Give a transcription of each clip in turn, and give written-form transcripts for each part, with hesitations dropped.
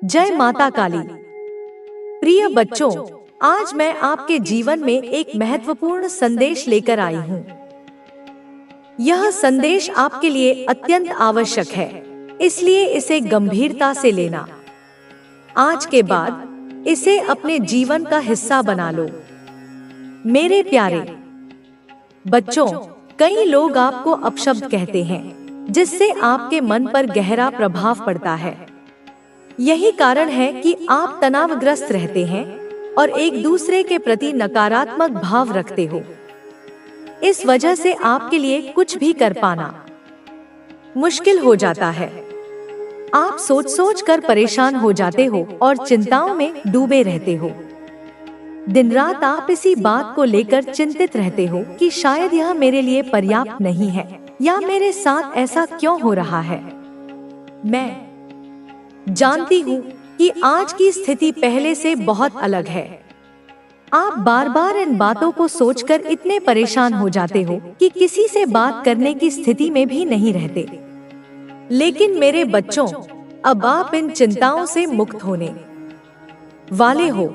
जय माता काली। प्रिय बच्चों, आज मैं आपके जीवन में एक महत्वपूर्ण संदेश लेकर आई हूँ। यह संदेश आपके लिए अत्यंत आवश्यक है, इसलिए इसे गंभीरता से लेना। आज के बाद इसे अपने जीवन का हिस्सा बना लो। मेरे प्यारे बच्चों, कई लोग आपको अपशब्द कहते हैं, जिससे आपके मन पर गहरा प्रभाव पड़ता है। यही कारण है कि आप तनावग्रस्त रहते हैं और एक दूसरे के प्रति नकारात्मक भाव रखते हो। इस वजह से आपके लिए कुछ भी कर पाना मुश्किल हो जाता है। आप सोच कर परेशान हो जाते हो और चिंताओं में डूबे रहते हो। दिन रात आप इसी बात को लेकर चिंतित रहते हो कि शायद यह मेरे लिए पर्याप्त नहीं है, या मेरे साथ ऐसा क्यों हो रहा है। मैं जानती हूँ कि आज की स्थिति पहले से बहुत अलग है। आप बार बार इन बातों को सोचकर इतने परेशान हो जाते हो कि किसी से बात करने की स्थिति में भी नहीं रहते। लेकिन मेरे बच्चों, अब आप इन चिंताओं से मुक्त होने वाले हो।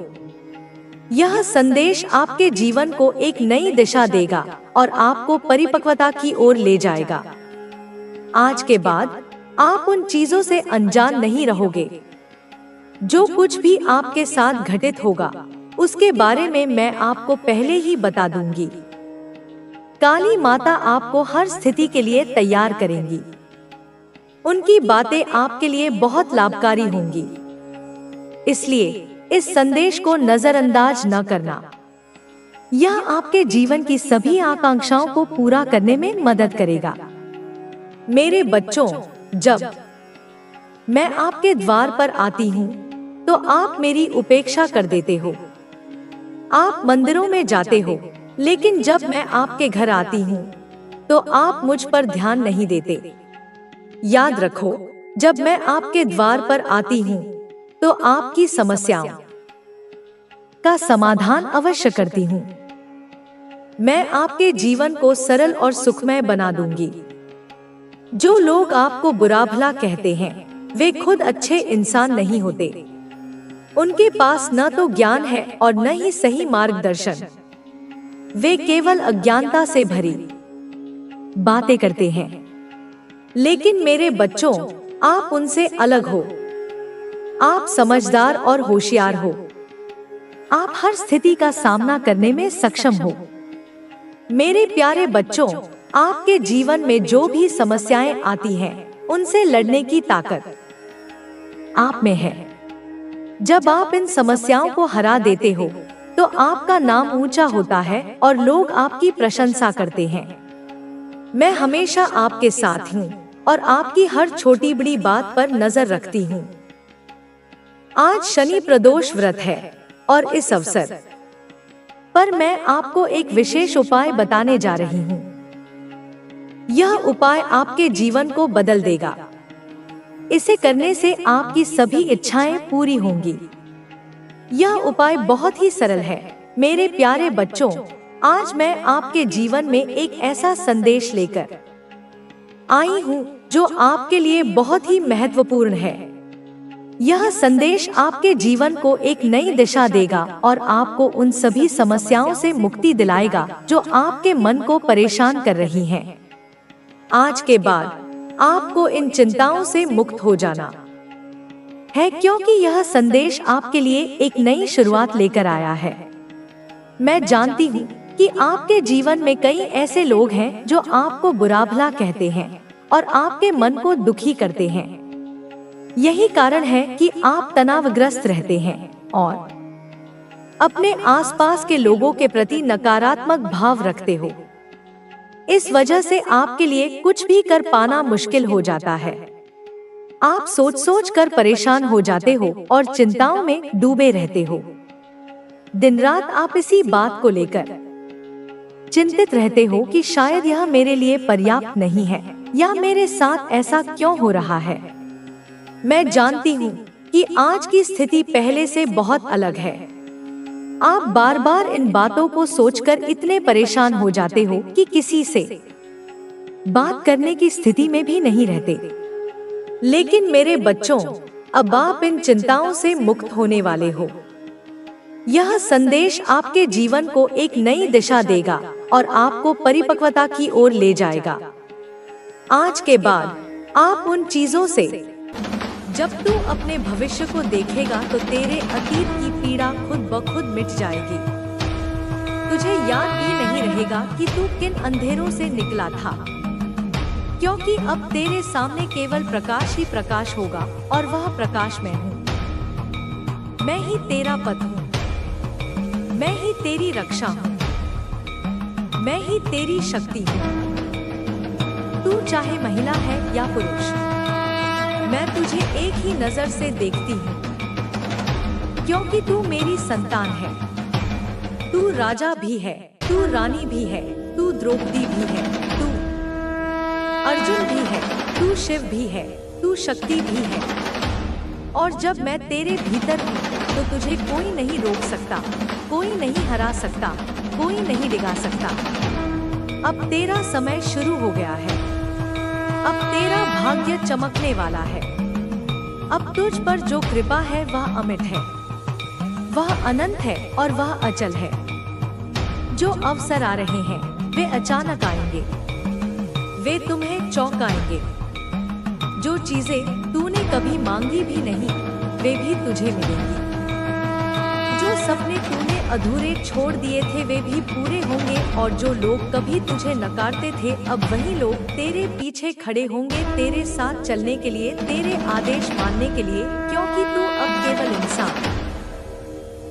यह संदेश आपके जीवन को एक नई दिशा देगा और आपको परिपक्वता की ओर ले जाएगा। आज के बाद आप उन चीजों से अनजान नहीं रहोगे। जो कुछ भी आपके साथ घटित होगा, उसके बारे में मैं आपको पहले ही बता दूंगी। काली माता आपको हर स्थिति के लिए तैयार करेंगी। उनकी बातें आपके लिए बहुत लाभकारी होंगी। इसलिए इस संदेश को नजरअंदाज न करना। यह आपके जीवन की सभी आकांक्षाओं को पूरा करने में मदद करेगा। मेरे बच्चों, जब मैं आपके द्वार पर आती हूँ, तो आप मेरी उपेक्षा कर देते हो। आप मंदिरों में जाते हो, लेकिन जब मैं आपके घर आती हूँ, तो आप मुझ पर ध्यान नहीं देते। याद रखो, जब मैं आपके द्वार पर आती हूँ, तो आपकी समस्याओं का समाधान अवश्य करती हूँ। मैं आपके जीवन को सरल और सुखमय बना दूंगी। जो लोग आपको बुरा भला कहते हैं, वे खुद अच्छे इंसान नहीं होते। उनके पास न तो ज्ञान है और न ही सही मार्गदर्शन। वे केवल अज्ञानता से भरी बातें करते हैं। लेकिन मेरे बच्चों, आप उनसे अलग हो। आप समझदार और होशियार हो। आप हर स्थिति का सामना करने में सक्षम हो। मेरे प्यारे बच्चों, आपके जीवन में जो भी समस्याएं आती हैं, उनसे लड़ने की ताकत आप में है। जब आप इन समस्याओं को हरा देते हो, तो आपका नाम ऊंचा होता है और लोग आपकी प्रशंसा करते हैं। मैं हमेशा आपके साथ हूँ और आपकी हर छोटी बड़ी बात पर नजर रखती हूँ। आज शनि प्रदोष व्रत है और इस अवसर पर मैं आपको एक विशेष उपाय बताने जा रही हूँ। यह उपाय आपके जीवन को बदल देगा। इसे करने से आपकी सभी इच्छाएं पूरी होंगी। यह उपाय बहुत ही सरल है। मेरे प्यारे बच्चों, आज मैं आपके जीवन में एक ऐसा संदेश लेकर आई हूँ जो आपके लिए बहुत ही महत्वपूर्ण है। यह संदेश आपके जीवन को एक नई दिशा देगा और आपको उन सभी समस्याओं से मुक्ति दिलाएगा जो आपके मन को परेशान कर रही हैं। आज के बाद आपको इन चिंताओं से मुक्त हो जाना है, क्योंकि यह संदेश आपके लिए एक नई शुरुआत लेकर आया है। मैं जानती हूँ कि आपके जीवन में कई ऐसे लोग हैं जो आपको बुरा भला कहते हैं और आपके मन को दुखी करते हैं। यही कारण है कि आप तनावग्रस्त रहते हैं और अपने आसपास के लोगों के प्रति नकारात्मक भाव रखते हो। इस वजह से आपके लिए कुछ भी कर पाना मुश्किल हो जाता है। आप सोच कर परेशान हो जाते हो और चिंताओं में डूबे रहते हो। दिन रात आप इसी बात को लेकर चिंतित रहते हो कि शायद यह मेरे लिए पर्याप्त नहीं है, या मेरे साथ ऐसा क्यों हो रहा है। मैं जानती हूँ कि आज की स्थिति पहले से बहुत अलग है। आप बार बार इन बातों को सोचकर इतने परेशान हो जाते हो कि किसी से बात करने की स्थिति में भी नहीं रहते। लेकिन मेरे बच्चों, अब आप इन चिंताओं से मुक्त होने वाले हो। यह संदेश आपके जीवन को एक नई दिशा देगा और आपको परिपक्वता की ओर ले जाएगा। आज के बाद आप उन चीजों से, जब तू अपने भविष्य को देखेगा तो तेरे अतीत की पीड़ा खुद ब खुद मिट जाएगी। तुझे याद भी नहीं रहेगा कि तू किन अंधेरों से निकला था, क्योंकि अब तेरे सामने केवल प्रकाश ही प्रकाश होगा और वह प्रकाश मैं हूँ। मैं ही तेरा पथ हूँ, मैं ही तेरी रक्षा हूँ, मैं ही तेरी शक्ति हूँ। तू चाहे महिला है या पुरुष, मैं तुझे एक ही नजर से देखती हूँ, क्योंकि तू मेरी संतान है। तू राजा भी है, तू रानी भी है, तू द्रौपदी भी है, तू अर्जुन भी है, तू शिव भी है, तू शक्ति भी है। और जब मैं तेरे भीतर हूँ तो तुझे कोई नहीं रोक सकता, कोई नहीं हरा सकता, कोई नहीं डिगा सकता। अब तेरा समय शुरू हो गया है। अब तेरा भाग्य चमकने वाला है। अब तुझ पर जो कृपा है वह अमिट है, वह अनंत है और वह अचल है। जो अवसर आ रहे हैं वे अचानक आएंगे, वे तुम्हें चौंकाएंगे। जो चीजें तूने कभी मांगी भी नहीं वे भी तुझे मिलेंगी। जो सपने तूने अधूरे छोड़ दिए थे वे भी पूरे होंगे, और जो लोग कभी तुझे नकारते थे अब वही लोग तेरे पीछे खड़े होंगे, तेरे साथ चलने के लिए, तेरे आदेश मानने के लिए, क्योंकि तू अब केवल इंसान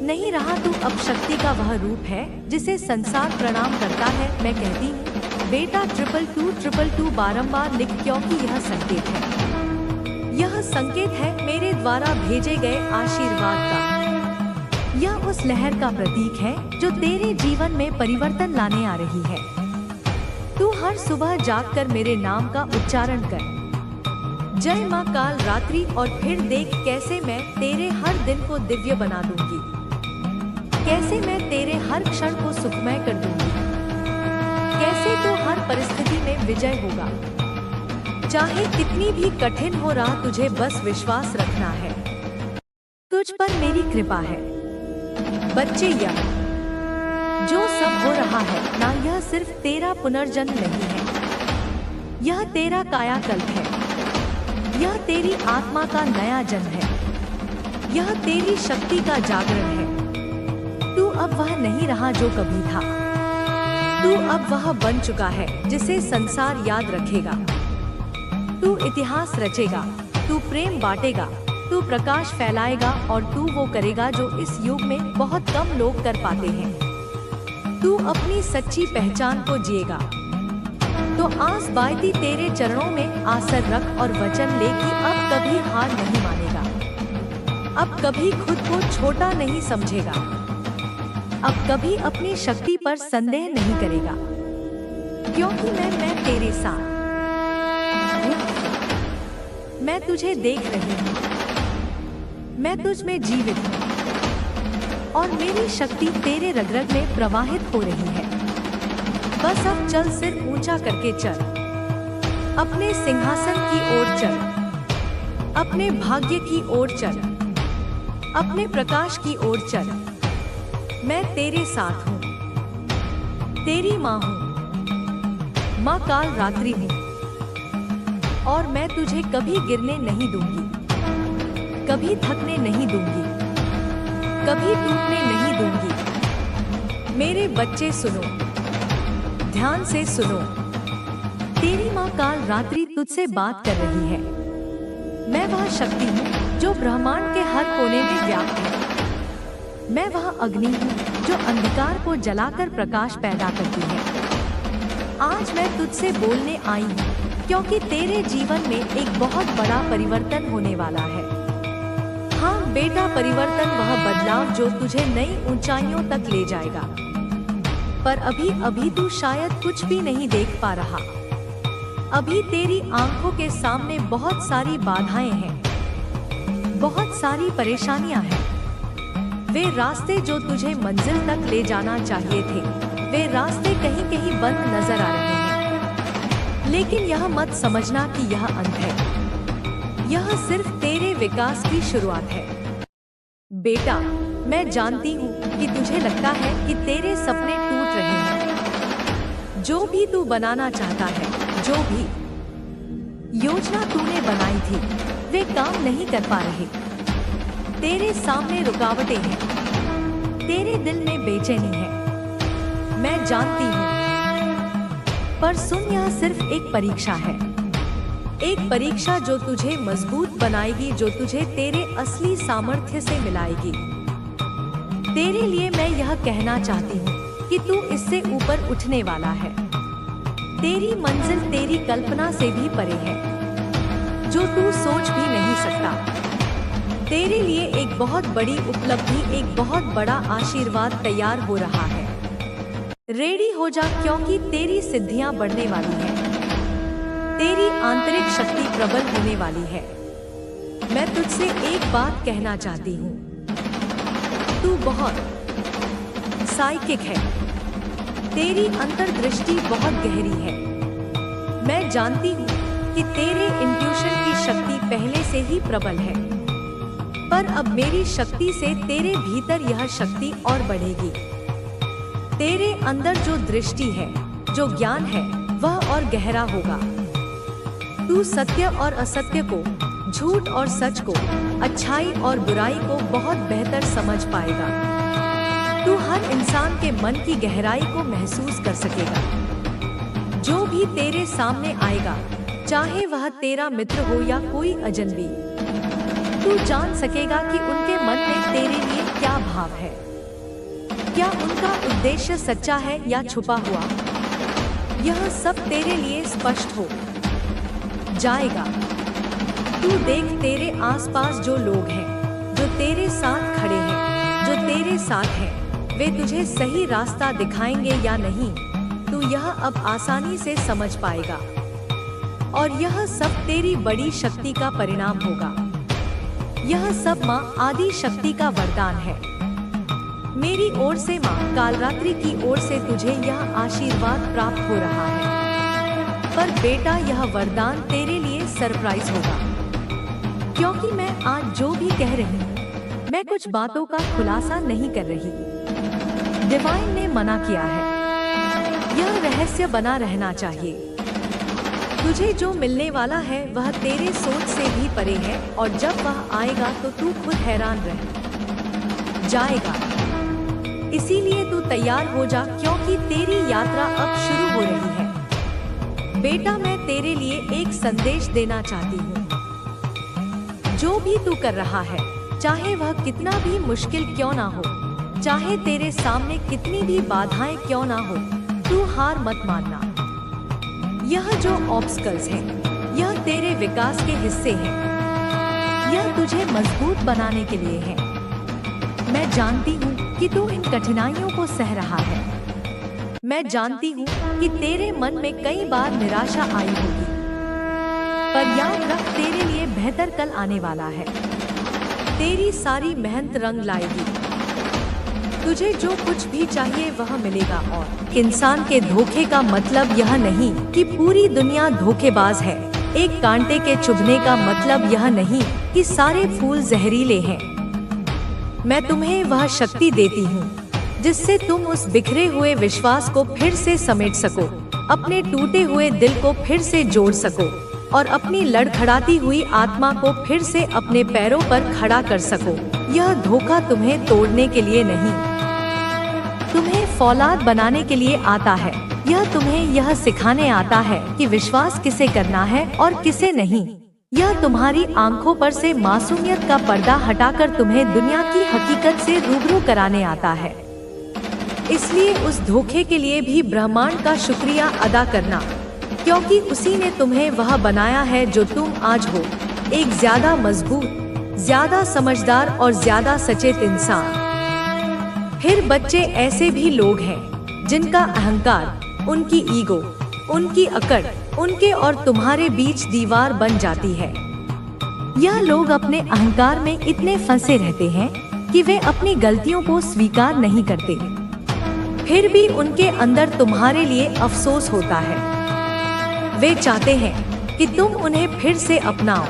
नहीं रहा। तू अब शक्ति का वह रूप है जिसे संसार प्रणाम करता है। मैं कहती हूँ बेटा 222 बारंबार लिख, क्योंकि यह संकेत है, यह संकेत है मेरे द्वारा भेजे गए आशीर्वाद का। यह उस लहर का प्रतीक है जो तेरे जीवन में परिवर्तन लाने आ रही है। तू हर सुबह जागकर मेरे नाम का उच्चारण कर, जय माँ काल रात्रि, और फिर देख कैसे मैं तेरे हर दिन को दिव्य बना दूंगी, कैसे मैं तेरे हर क्षण को सुखमय कर दूंगी, कैसे तू हर परिस्थिति में विजय होगा। चाहे कितनी भी कठिन हो राह, तुझे बस विश्वास रखना है। तुझ पर मेरी कृपा है। बच्चे, यह जो सब हो रहा है ना, यह सिर्फ तेरा पुनर्जन्म नहीं है, यह तेरा कायाकल्प है, यह तेरी आत्मा का नया जन्म है, यह तेरी शक्ति का जागरण है। तू अब वह नहीं रहा जो कभी था, तू अब वह बन चुका है जिसे संसार याद रखेगा। तू इतिहास रचेगा, तू प्रेम बांटेगा, तू प्रकाश फैलाएगा, और तू वो करेगा जो इस युग में बहुत कम लोग कर पाते हैं। तू अपनी सच्ची पहचान को जिएगा। तो आस बायती तेरे चरणों में आसर रख और वचन ले कि अब कभी हार नहीं मानेगा, अब कभी खुद को छोटा नहीं समझेगा, अब कभी अपनी शक्ति पर संदेह नहीं करेगा, क्योंकि मैं तेरे साथ हूँ। मैं तुझे देख रही हूँ, मैं तुझ में जीवित हूँ, और मेरी शक्ति तेरे रग-रग में प्रवाहित हो रही है। बस अब चल, सिर ऊंचा करके चल, अपने सिंहासन की ओर चल, अपने भाग्य की ओर चल, अपने प्रकाश की ओर चल। मैं तेरे साथ हूँ, तेरी माँ हूँ, माँ काल रात्रि हूँ, और मैं तुझे कभी गिरने नहीं दूंगी, कभी थकने नहीं दूंगी, कभी टूटने नहीं दूंगी। मेरे बच्चे सुनो, ध्यान से सुनो, तेरी माँ काल रात्रि तुझसे बात कर रही है। मैं वह शक्ति हूँ जो ब्रह्मांड के हर कोने में व्याप्त है। मैं वह अग्नि हूँ जो अंधकार को जलाकर प्रकाश पैदा करती है। आज मैं तुझसे बोलने आई हूँ क्योंकि तेरे जीवन में एक बहुत बड़ा परिवर्तन होने वाला है। हाँ बेटा, परिवर्तन वह बदलाव जो तुझे नई ऊंचाइयों तक ले जाएगा। पर अभी तू शायद कुछ भी नहीं देख पा रहा। अभी तेरी आंखों के सामने बहुत सारी बाधाएं हैं, बहुत सारी परेशानियां हैं। वे रास्ते जो तुझे मंजिल तक ले जाना चाहिए थे, वे रास्ते कहीं कहीं बंद नजर आ रहे हैं। लेकिन यह मत समझना कि यह अंत है। यह सिर्फ तेरे विकास की शुरुआत है। बेटा, मैं जानती हूँ कि तुझे लगता है कि तेरे सपने टूट रहे हैं। जो भी तू बनाना चाहता है, जो भी योजना तूने बनाई थी, वे काम नहीं कर पा रहे। तेरे सामने रुकावटें हैं, तेरे दिल में बेचैनी है, मैं जानती हूँ। पर सुन, यह सिर्फ एक परीक्षा है, एक परीक्षा जो तुझे मजबूत बनाएगी, जो तुझे तेरे असली सामर्थ्य से मिलाएगी। तेरे लिए मैं यह कहना चाहती हूँ कि तू इससे ऊपर उठने वाला है। तेरी मंजिल तेरी कल्पना से भी परे है, जो तू सोच भी नहीं सकता। तेरे लिए एक बहुत बड़ी उपलब्धि, एक बहुत बड़ा आशीर्वाद तैयार हो रहा है। रेडी हो जा, क्योंकि तेरी सिद्धियां बढ़ने वाली हैं। तेरी आंतरिक शक्ति प्रबल होने वाली है। मैं तुझसे एक बात कहना चाहती हूँ, तू बहुत साइकिक है। तेरी अंतर्दृष्टि बहुत गहरी है। मैं जानती हूँ कि तेरे इंट्यूशन की शक्ति पहले से ही प्रबल है, पर अब मेरी शक्ति से तेरे भीतर यह शक्ति और बढ़ेगी। तेरे अंदर जो दृष्टि है, जो ज्ञान है, वह और गहरा होगा। तू सत्य और असत्य को, झूठ और सच को, अच्छाई और बुराई को बहुत बेहतर समझ पाएगा। तू हर इंसान के मन की गहराई को महसूस कर सकेगा। जो भी तेरे सामने आएगा, चाहे वह तेरा मित्र हो या कोई अजनबी, तू जान सकेगा कि उनके मन में तेरे लिए क्या भाव है, क्या उनका उद्देश्य सच्चा है या छुपा हुआ। यह सब तेरे लिए स्पष्ट हो जाएगा। तू देख, तेरे आसपास जो लोग हैं, जो तेरे साथ खड़े हैं, जो तेरे साथ हैं, वे तुझे सही रास्ता दिखाएंगे या नहीं, तू यह अब आसानी से समझ पाएगा। और यह सब तेरी बड़ी शक्ति का परिणाम होगा। यह सब माँ आदि शक्ति का वरदान है। मेरी ओर से, माँ कालरात्रि की ओर से तुझे यह आशीर्वाद प्राप्त हो रहा है। पर बेटा, यह वरदान तेरे लिए सरप्राइज होगा, क्योंकि मैं आज जो भी कह रही हूँ, मैं कुछ बातों का खुलासा नहीं कर रही। डिवाइन ने मना किया है, यह रहस्य बना रहना चाहिए। तुझे जो मिलने वाला है वह तेरे सोच से भी परे है, और जब वह आएगा तो तू खुद हैरान रह जाएगा। इसीलिए तू तैयार हो जा, क्योंकि तेरी यात्रा अब शुरू हो रही है। बेटा, मैं तेरे लिए एक संदेश देना चाहती हूँ। जो भी तू कर रहा है, चाहे वह कितना भी मुश्किल क्यों ना हो, चाहे तेरे सामने कितनी भी बाधाएं क्यों ना हो, तू हार मत मानना। यह जो ऑब्स्टकल्स हैं, यह तेरे विकास के हिस्से हैं। यह तुझे मजबूत बनाने के लिए है। मैं जानती हूँ कि तू इन कठिनाइयों को सह रहा है। मैं जानती हूँ कि तेरे मन में कई बार निराशा आई होगी, पर याद रख, तेरे लिए बेहतर कल आने वाला है। तेरी सारी मेहनत रंग लाएगी। तुझे जो कुछ भी चाहिए वह मिलेगा। और इंसान के धोखे का मतलब यह नहीं कि पूरी दुनिया धोखेबाज है। एक कांटे के चुभने का मतलब यह नहीं कि सारे फूल जहरीले हैं। मैं तुम्हें वह शक्ति देती हूँ जिससे तुम उस बिखरे हुए विश्वास को फिर से समेट सको, अपने टूटे हुए दिल को फिर से जोड़ सको, और अपनी लड़खड़ाती हुई आत्मा को फिर से अपने पैरों पर खड़ा कर सको। यह धोखा तुम्हें तोड़ने के लिए नहीं, तुम्हें फौलाद बनाने के लिए आता है। यह तुम्हें यह सिखाने आता है कि विश्वास किसे करना है और किसे नहीं। यह तुम्हारी आंखों पर से मासूमियत का पर्दा हटाकर तुम्हें दुनिया की हकीकत से रूबरू कराने आता है। इसलिए उस धोखे के लिए भी ब्रह्मांड का शुक्रिया अदा करना, क्योंकि उसी ने तुम्हें वह बनाया है जो तुम आज हो, एक ज्यादा मजबूत, ज्यादा समझदार और ज्यादा सचेत इंसान। फिर बच्चे ऐसे भी लोग हैं जिनका अहंकार, उनकी ईगो, उनकी अकड़, उनके और तुम्हारे बीच दीवार बन जाती है। यह लोग अपने अहंकार में इतने फंसे रहते हैं कि वे अपनी गलतियों को स्वीकार नहीं करते। फिर भी उनके अंदर तुम्हारे लिए अफसोस होता है। वे चाहते हैं कि तुम उन्हें फिर से अपनाओ,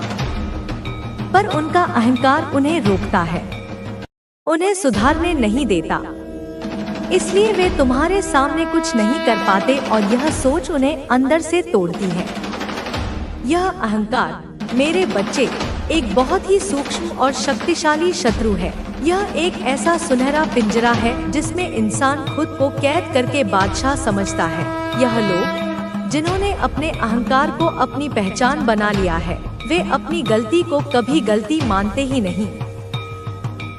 पर उनका अहंकार उन्हें रोकता है, उन्हें सुधारने नहीं देता। इसलिए वे तुम्हारे सामने कुछ नहीं कर पाते और यह सोच उन्हें अंदर से तोड़ती है। यह अहंकार, मेरे बच्चे, एक बहुत ही सूक्ष्म और शक्तिशाली शत्रु है। यह एक ऐसा सुनहरा पिंजरा है जिसमें इंसान खुद को कैद करके बादशाह समझता है। यह लोग जिन्होंने अपने अहंकार को अपनी पहचान बना लिया है, वे अपनी गलती को कभी गलती मानते ही नहीं।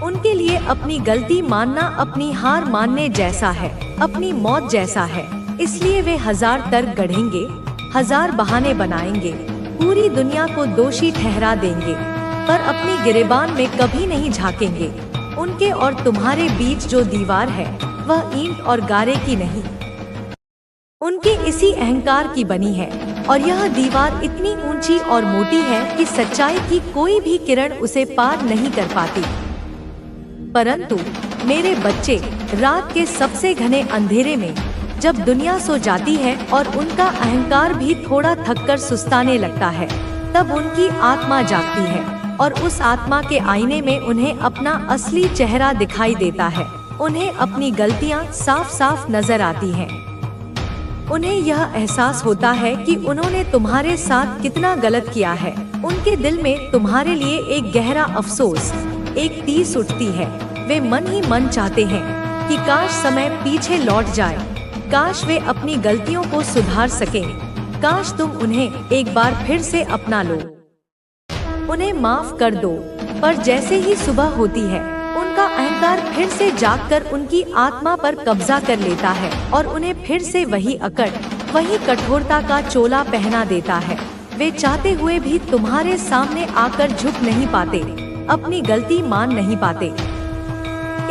उनके लिए अपनी गलती मानना अपनी हार मानने जैसा है, अपनी मौत जैसा है। इसलिए वे 1000 तर्क गढ़ेंगे, 1000 बहाने बनाएंगे, पूरी दुनिया को दोषी ठहरा देंगे, पर अपनी गिरेबान में कभी नहीं झांकेंगे। उनके और तुम्हारे बीच जो दीवार है वह ईंट और गारे की नहीं, उनके इसी अहंकार की बनी है। और यह दीवार इतनी ऊंची और मोटी है कि सच्चाई की कोई भी किरण उसे पार नहीं कर पाती। परंतु मेरे बच्चे, रात के सबसे घने अंधेरे में जब दुनिया सो जाती है और उनका अहंकार भी थोड़ा थककर सुस्ताने लगता है, तब उनकी आत्मा जागती है और उस आत्मा के आईने में उन्हें अपना असली चेहरा दिखाई देता है। उन्हें अपनी गलतियां साफ साफ नजर आती हैं। उन्हें यह एहसास होता है कि उन्होंने तुम्हारे साथ कितना गलत किया है। उनके दिल में तुम्हारे लिए एक गहरा अफसोस, एक टीस उठती है। वे मन ही मन चाहते हैं कि काश समय पीछे लौट जाए, काश वे अपनी गलतियों को सुधार सकें, काश तुम उन्हें एक बार फिर से अपना लो, उन्हें माफ कर दो। पर जैसे ही सुबह होती है, उनका अहंकार फिर से जागकर उनकी आत्मा पर कब्जा कर लेता है और उन्हें फिर से वही अकड़, वही कठोरता का चोला पहना देता है। वे चाहते हुए भी तुम्हारे सामने आकर झुक नहीं पाते, अपनी गलती मान नहीं पाते।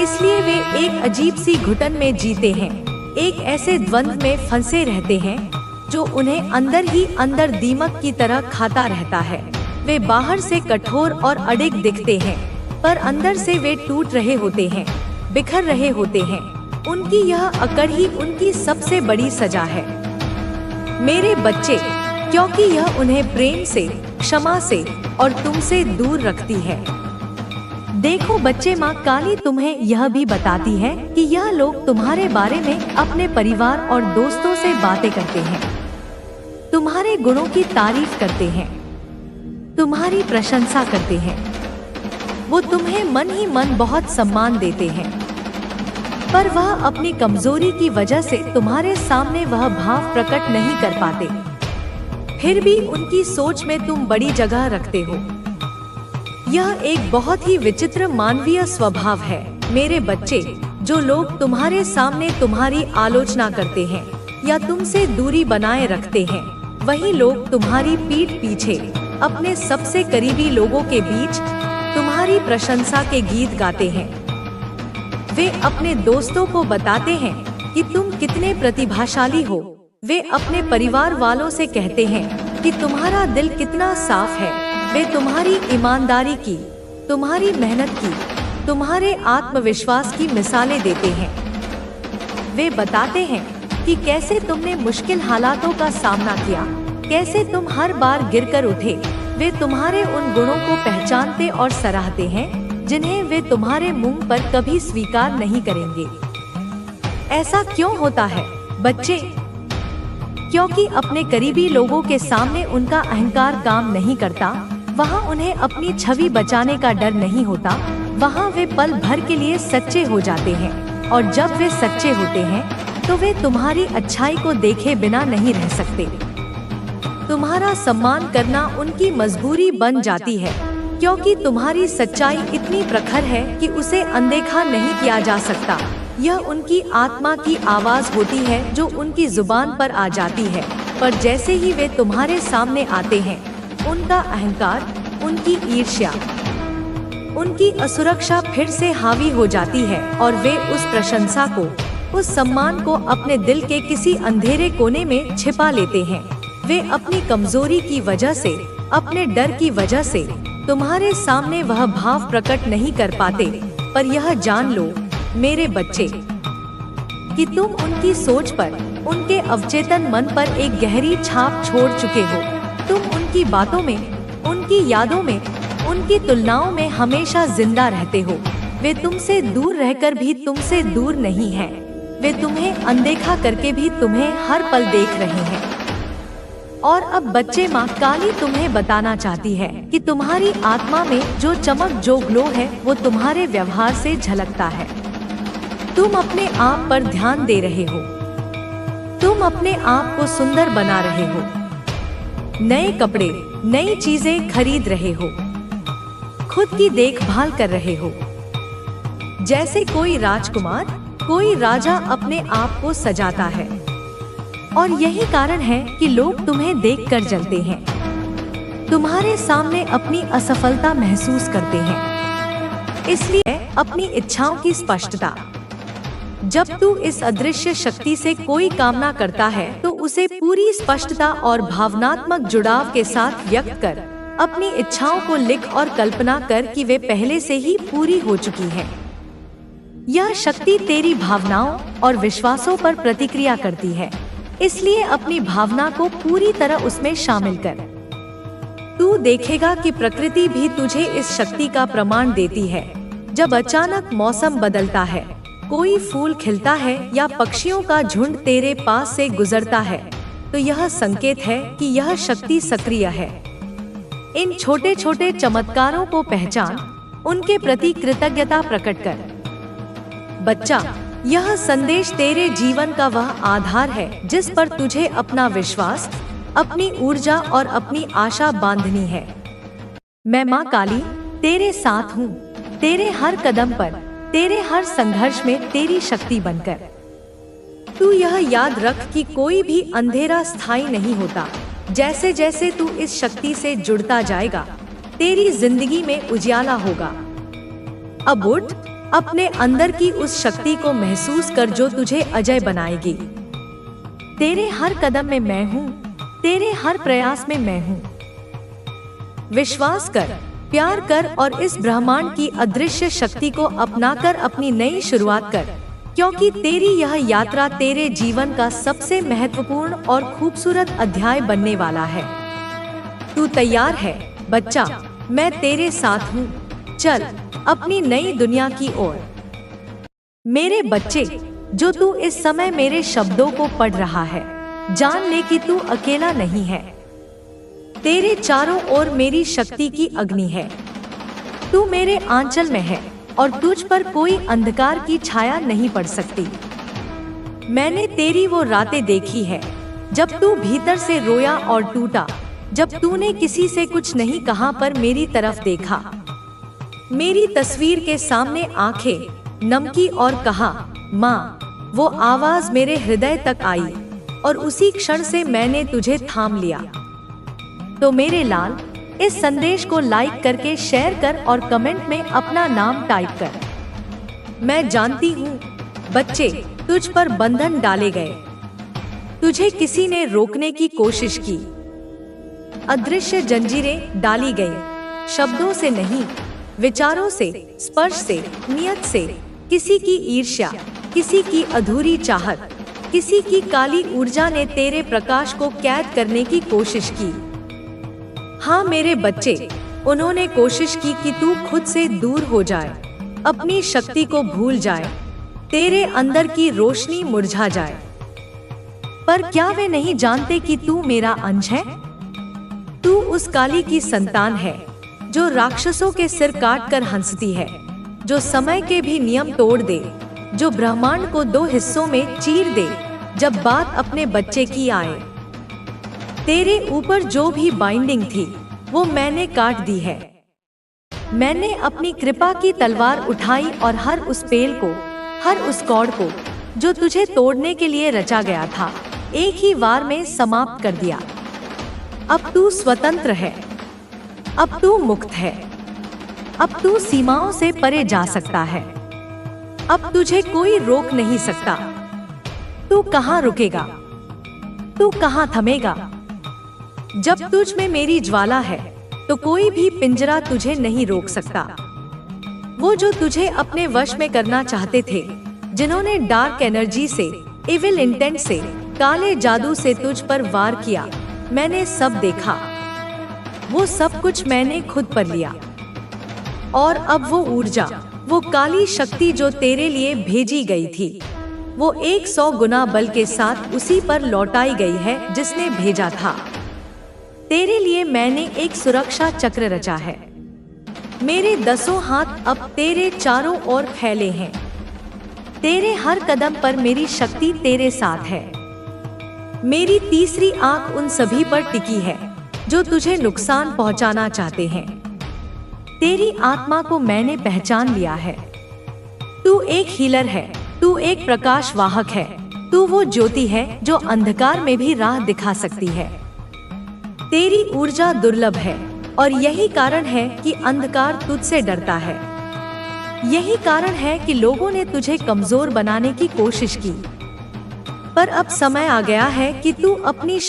इसलिए वे एक अजीब सी घुटन में जीते हैं, एक ऐसे द्वंद्व में फंसे रहते हैं जो उन्हें अंदर ही अंदर दीमक की तरह खाता रहता है। वे बाहर से कठोर और अडिग दिखते हैं, पर अंदर से वे टूट रहे होते हैं, बिखर रहे होते हैं। उनकी यह अकड़ ही उनकी सबसे बड़ी सजा है, मेरे बच्चे, क्योंकि यह उन्हें प्रेम से, क्षमा से और तुमसे दूर रखती है। देखो बच्चे, माँ काली तुम्हें यह भी बताती है कि यह लोग तुम्हारे बारे में अपने परिवार और दोस्तों से बातें करते हैं, तुम्हारे गुणों की तारीफ करते हैं, तुम्हारी प्रशंसा करते हैं। वो तुम्हें मन ही मन बहुत सम्मान देते हैं, पर वह अपनी कमजोरी की वजह से तुम्हारे सामने वह भाव प्रकट नहीं कर पाते। फिर भी उनकी सोच में तुम बड़ी जगह रखते हो। यह एक बहुत ही विचित्र मानवीय स्वभाव है, मेरे बच्चे। जो लोग तुम्हारे सामने तुम्हारी आलोचना करते हैं या तुमसे दूरी बनाए रखते हैं, वही लोग तुम्हारी पीठ पीछे अपने सबसे करीबी लोगों के बीच तुम्हारी प्रशंसा के गीत गाते हैं। वे अपने दोस्तों को बताते हैं कि तुम कितने प्रतिभाशाली हो। वे अपने परिवार वालों से कहते हैं कि तुम्हारा दिल कितना साफ है। वे तुम्हारी ईमानदारी की, तुम्हारी मेहनत की, तुम्हारे आत्मविश्वास की मिसालें देते हैं। वे बताते हैं कि कैसे तुमने मुश्किल हालातों का सामना किया, कैसे तुम हर बार गिरकर उठे। वे तुम्हारे उन गुणों को पहचानते और सराहते हैं जिन्हें वे तुम्हारे मुंह पर कभी स्वीकार नहीं करेंगे। ऐसा क्यों होता है बच्चे? क्योंकि अपने करीबी लोगों के सामने उनका अहंकार काम नहीं करता। वहाँ उन्हें अपनी छवि बचाने का डर नहीं होता। वहाँ वे पल भर के लिए सच्चे हो जाते हैं, और जब वे सच्चे होते हैं तो वे तुम्हारी अच्छाई को देखे बिना नहीं रह सकते। तुम्हारा सम्मान करना उनकी मजबूरी बन जाती है, क्योंकि तुम्हारी सच्चाई इतनी प्रखर है कि उसे अनदेखा नहीं किया जा सकता। यह उनकी आत्मा की आवाज होती है जो उनकी जुबान पर आ जाती है, पर जैसे ही वे तुम्हारे सामने आते हैं, उनका अहंकार, उनकी ईर्ष्या, उनकी असुरक्षा फिर से हावी हो जाती है और वे उस प्रशंसा को, उस सम्मान को अपने दिल के किसी अंधेरे कोने में छिपा लेते हैं। वे अपनी कमजोरी की वजह से, अपने डर की वजह से तुम्हारे सामने वह भाव प्रकट नहीं कर पाते। पर यह जान लो मेरे बच्चे कि तुम उनकी सोच पर, उनके अवचेतन मन पर एक गहरी छाप छोड़ चुके हो। तुम उनकी बातों में, उनकी यादों में, उनकी तुलनाओं में हमेशा जिंदा रहते हो। वे तुमसे दूर रहकर भी तुमसे दूर नहीं हैं। वे तुम्हें अनदेखा करके भी तुम्हें हर पल देख रहे हैं। और अब बच्चे, माँ काली तुम्हें बताना चाहती है कि तुम्हारी आत्मा में जो चमक, जो ग्लो है, वो तुम्हारे व्यवहार से झलकता है। तुम अपने आप पर ध्यान दे रहे हो। तुम अपने आप को सुंदर बना रहे हो। नए कपड़े, नई चीजें खरीद रहे हो। खुद की देखभाल कर रहे हो। जैसे कोई राजकुमार, कोई राजा अपने आप को सजाता है। और यही कारण है कि लोग तुम्हें देखकर जलते हैं, तुम्हारे सामने अपनी असफलता महसूस करते हैं। इसलिए अपनी इच्छाओं की स्पष्टता। जब तू इस अदृश्य शक्ति से कोई कामना करता है तो उसे पूरी स्पष्टता और भावनात्मक जुड़ाव के साथ व्यक्त कर। अपनी इच्छाओं को लिख और कल्पना कर कि वे पहले से ही पूरी हो चुकी हैं। यह शक्ति तेरी भावनाओं और विश्वासों पर प्रतिक्रिया करती है, इसलिए अपनी भावना को पूरी तरह उसमें शामिल कर। तू देखेगा कि प्रकृति भी तुझे इस शक्ति का प्रमाण देती है। जब अचानक मौसम बदलता है, कोई फूल खिलता है या पक्षियों का झुंड तेरे पास से गुजरता है, तो यह संकेत है कि यह शक्ति सक्रिय है। इन छोटे छोटे चमत्कारों को पहचान, उनके प्रति कृतज्ञता प्रकट कर। बच्चा, यह संदेश तेरे जीवन का वह आधार है जिस पर तुझे अपना विश्वास, अपनी ऊर्जा और अपनी आशा बांधनी है। मैं माँ काली तेरे साथ हूँ, तेरे हर कदम पर, तेरे हर संघर्ष में तेरी शक्ति बनकर। तू यह याद रख कि कोई भी अंधेरा स्थायी नहीं होता। जैसे जैसे तू इस शक्ति से जुड़ता जाएगा, तेरी जिंदगी में उजियाला होगा। अब उठ, अपने अंदर की उस शक्ति को महसूस कर जो तुझे अजय बनाएगी। तेरे हर कदम में मैं हूँ, तेरे हर प्रयास में मैं हूँ। विश्वास कर, प्यार कर और इस ब्रह्मांड की अदृश्य शक्ति को अपनाकर अपनी नई शुरुआत कर, क्योंकि तेरी यह यात्रा तेरे जीवन का सबसे महत्वपूर्ण और खूबसूरत अध्याय बनने वाला है। तू तैयार है बच्चा? मैं तेरे साथ हूँ। चल अपनी नई दुनिया की ओर। मेरे बच्चे, जो तू इस समय मेरे शब्दों को पढ़ रहा है, जान ले कि तू अकेला नहीं है। तेरे चारों ओर मेरी शक्ति की अग्नि है। तू मेरे आंचल में है और तुझ पर कोई अंधकार की छाया नहीं पड़ सकती। मैंने तेरी वो रातें देखी है जब तू भीतर से रोया और टूटा, जब तूने किसी से कुछ नहीं कहा पर मेरी तरफ देखा, मेरी तस्वीर के सामने आंखें नम की और कहा माँ। वो आवाज मेरे हृदय तक आई और उसी क्षण से मैंने तुझे थाम लिया। तो मेरे लाल, इस संदेश को लाइक करके शेयर कर और कमेंट में अपना नाम टाइप कर। मैं जानती हूँ बच्चे, तुझ पर बंधन डाले गए, तुझे किसी ने रोकने की कोशिश की, अदृश्य जंजीरें डाली गई, शब्दों से नहीं, विचारों से, स्पर्श से, नियत से, किसी की ईर्ष्या, किसी की अधूरी चाहत, किसी की काली ऊर्जा ने तेरे प्रकाश को कैद करने की कोशिश की। हाँ मेरे बच्चे, उन्होंने कोशिश की कि तू खुद से दूर हो जाए, अपनी शक्ति को भूल जाए, तेरे अंदर की रोशनी मुरझा जाए। पर क्या वे नहीं जानते कि तू मेरा अंश है? तू उस काली की संतान है जो राक्षसों के सिर काट कर हंसती है, जो समय के भी नियम तोड़ दे, जो ब्रह्मांड को दो हिस्सों में चीर दे जब बात अपने बच्चे की आए। तेरे ऊपर जो भी बाइंडिंग थी वो मैंने काट दी है। मैंने अपनी कृपा की तलवार उठाई और हर उस पेल को, हर उस कॉर्ड को जो तुझे तोड़ने के लिए रचा गया था, एक ही वार में समाप्त कर दिया। अब तू स्वतंत्र है, अब तू मुक्त है, अब तू सीमाओं से परे जा सकता है। अब तुझे कोई रोक नहीं सकता। तू कहाँ रुकेगा? तू कहाँ थमेगा? जब तुझ में मेरी ज्वाला है तो कोई भी पिंजरा तुझे नहीं रोक सकता। वो जो तुझे अपने वश में करना चाहते थे, जिन्होंने डार्क एनर्जी से, इविल इंटेंट से, काले जादू से तुझ पर वार किया, मैंने सब देखा। वो सब कुछ मैंने खुद पर लिया। और अब वो ऊर्जा, वो काली शक्ति जो तेरे लिए भेजी गई थी, वो 100 गुना बल के साथ उसी पर लौटाई गई है जिसने भेजा था। तेरे लिए मैंने एक सुरक्षा चक्र रचा है। मेरे 10 हाथ अब तेरे चारों ओर फैले हैं। तेरे हर कदम पर मेरी शक्ति तेरे साथ है। मेरी तीसरी आंख उन सभी पर टिकी है जो तुझे नुकसान पहुंचाना चाहते हैं। तेरी आत्मा को मैंने पहचान लिया है। तू एक हीलर है, तू एक प्रकाश वाहक है, तू वो ज्योति है जो अंधकार में भी राह दिखा सकती है। तेरी ऊर्जा दुर्लभ है और यही कारण है कि अंधकार तुझसे डरता है। यही कारण है कि लोगों ने तुझे कमजोर बनाने की कोशिश की। पर अब समय आ गया है कि तू अपनी